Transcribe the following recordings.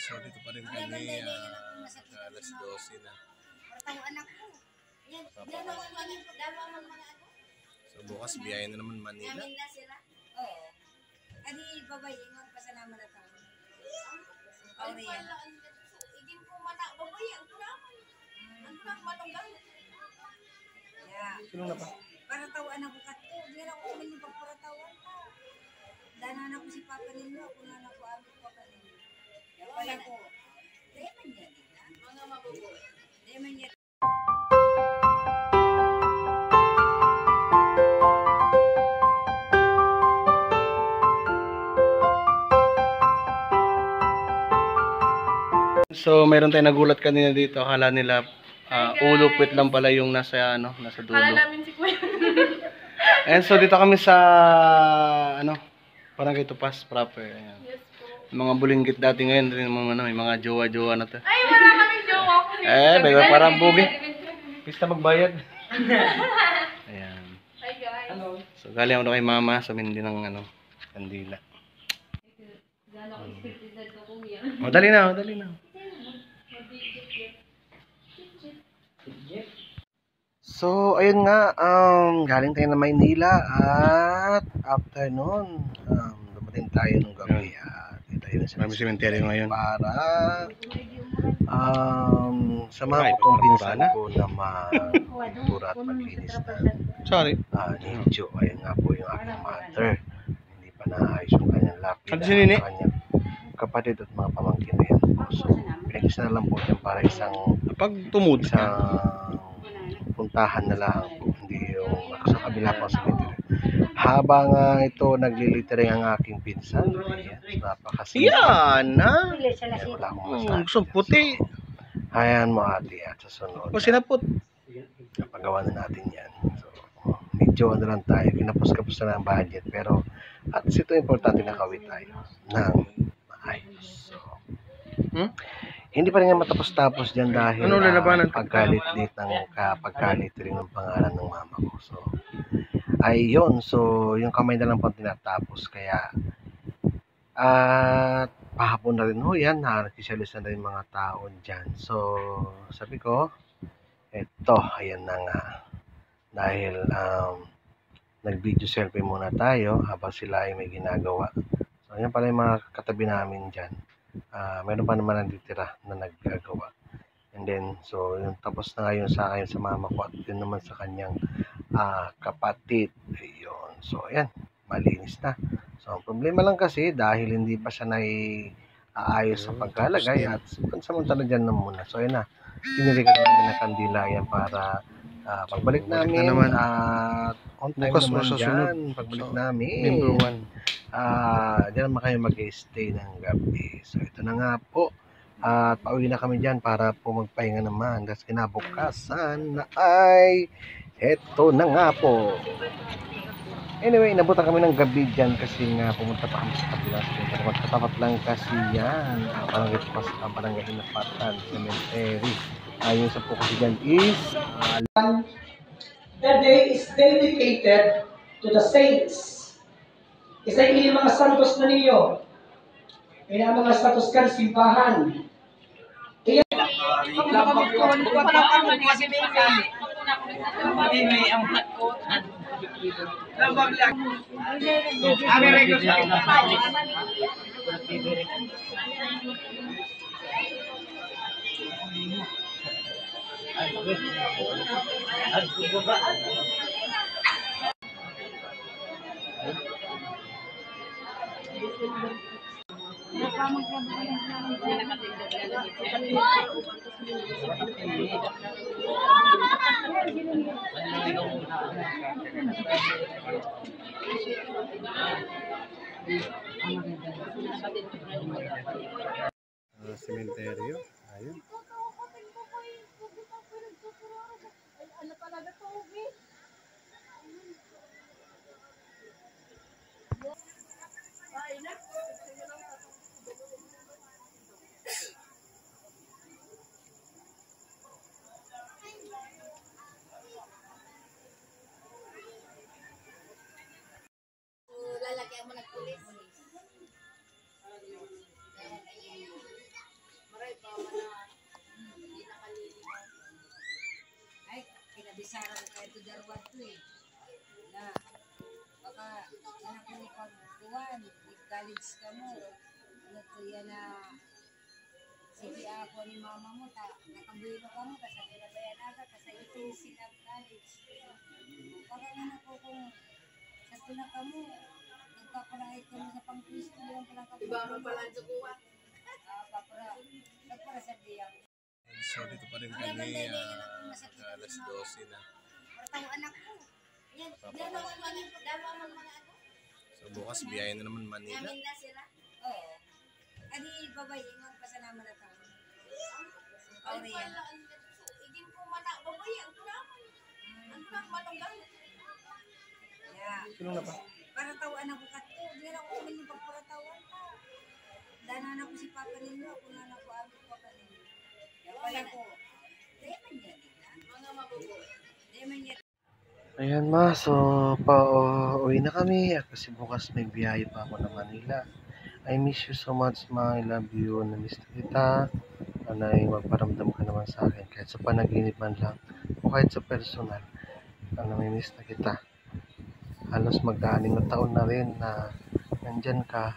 So dito pa rin kami, alas 12 na. So bukas biyahe na naman Manila. Oo. Adi babay ingon pa sa naman ata. Aurian. Igin ko mana babay ang naman. Ang manunggal. Ya. Sino na pa? Para tawaan ako katto. Di na ko man yung pagparatawan ta. Dana na ko si Papa ninyo, ako na ko ang Papa ninyo. Wala ko. Di man yan. Mga mabubo. Di man yan. So mayroon tayong nagulat kanina dito, akala nila ulo puwit lang pala yung nasa dulo. Akala namin si Kuya. And so dito kami sa Barangay Tupas proper. Ayan. Yes po. Mga bulinggit dati ngayon rin may mga jowa-jowa na to. Ay, wala kaming jowa ko. Bebe parang bugi. Pista magbayad. Ayan. Hi guys. Hello. So galing ako kay mama sa Mindi ng kandila. Gano'n ko expected ko Kuya. Dali na. So, ayun nga, galing tayo na Maynila at after nun, dumating tayo nung gabi at tayo na sa cemetery ngayon para samahan ko itong pinsan ko na magtura at maglinis na nicho. Ayun nga po yung aking mother. Hindi pa naayos yung kanyang lapid at kanyang kapatid at mga pamangkin na yan. So, pinag-isa na lang po yan para isang puntahan na lang po, hindi yung sa kabila po sa cemetery. Habang ito naglilitering ang aking pinsan, napakasipag. Yan, ha? Wala akong masabi. Gusto puti. Ayan mo ate at sa sunod. O sinapot. Napagawa na natin yan. So, medyo lang tayo. Kinapos-kapos na ang budget. Pero at ito importante na kawit tayo ng maayos. So, hindi pa rin nga matapos-tapos dyan dahil pagkalit-lit rin ng pangalan ng mama ko. So, ayun. So, yung kamay na lang pang tinatapos. Kaya, at pahapon na rin yan. Nakisalis na rin mga tao dyan. So, sabi ko, eto, ayan na nga. Dahil, nag-video selfie muna tayo habang sila ay may ginagawa. So, yan pala yung mga katabi namin dyan. Meron pa naman nanditira na naggagawa. And then, so, yung tapos na ngayon sa akin sa mama ko at yun naman sa kanyang kapatid. Ayun. So, ayan. Malinis na. So, ang problema lang kasi dahil hindi pa siya naiayos sa pagkalagay at pansamantala dyan na muna. So, ayan na. Tinirigan namin na kandila yan para pagbalik namin at on time naman dyan. Pagbalik namin. Diyan naman kayo mag-stay ng gabi. So, ito na nga po. At pauwi na kami dyan para po magpahinga naman. Kasi kinabukasan na ay eto na nga po. Anyway, inabutan kami ng gabi dyan kasi nga pumunta pa kami sa kabilang street. Magkatapat lang kasi yan. Parang ito pa sa barangay Inapatan, cemetery. Yung sa po kasi dyan is the day is dedicated to the saints. Isa yung mga santos na ninyo. Kaya mga santos kan simbahan. Kaya cemetery. Ayun. Lalaki ang mga pulis. darwat to eh. Na, baka, anak ko ni pagtuwan, college ka mo. Ano to yan na, sige ako ni mama mo, nakabuelo ka mo, kasi pinabayan agad, kasi itinsin ang college. Baka nga ko kung sa tunaka mo, nagpaparahit ka mo sa pang-Kristo, yan pala ka. Iba mo pala sa kuwa. Nagpara sa diyan. So dito pa rin kami, alas 12 na. Tao anak ko. Yan, dalawa mga ano. So bukas biyahe na naman Manila. Namin na sila. Oo. Adi babay, ingat pa sa naman na tao. Ay pala, igin ko mana babay ang naman. Ang matanggal. Yeah. Sino na ba? Para tawan ako kato, di na ako umin yung pagparatawan ta. Danan ako si Papa ninyo, ako na ako amin Papa ninyo. Kaya pala ko, di man yan mga mabubuhay. Di man yan. Ayan ma, so uwi na kami kasi bukas may biyahe pa ako na Manila. I miss you so much ma, I love you, na-miss na kita. Anay, magparamdam ka naman sa akin kahit sa panaginip man lang o kahit sa personal. May miss na kita. Halos mag-aaning na taon na rin na nandyan ka.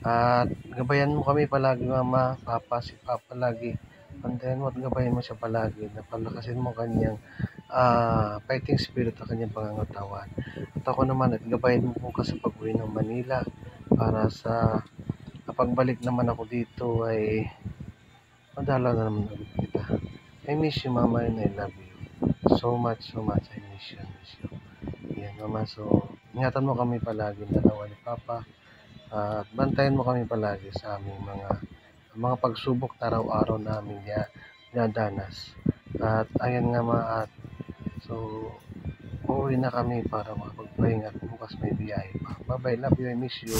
At gabayan mo kami palagi mama, papa, si papa lagi. And then, gabayan mo siya palagi. Napalakasin mo kanyang fighting spirit at kanyang pangangatawan. At ako naman, at gabayan mo po ka sa pag-uwi ng Manila para sa pagbalik naman ako dito ay madala na naman ulit kita. I miss you mama and I love you. So much, I miss you. Yan mama, so ingatan mo kami palagi dalawa ni Papa at bantayan mo kami palagi sa aming mga pagsubok na araw-araw namin dinadanas. At ayan nga ma, at so uuwi na kami para makapagpahinga at bukas may biyahe pa. Bye bye, love you, I miss you.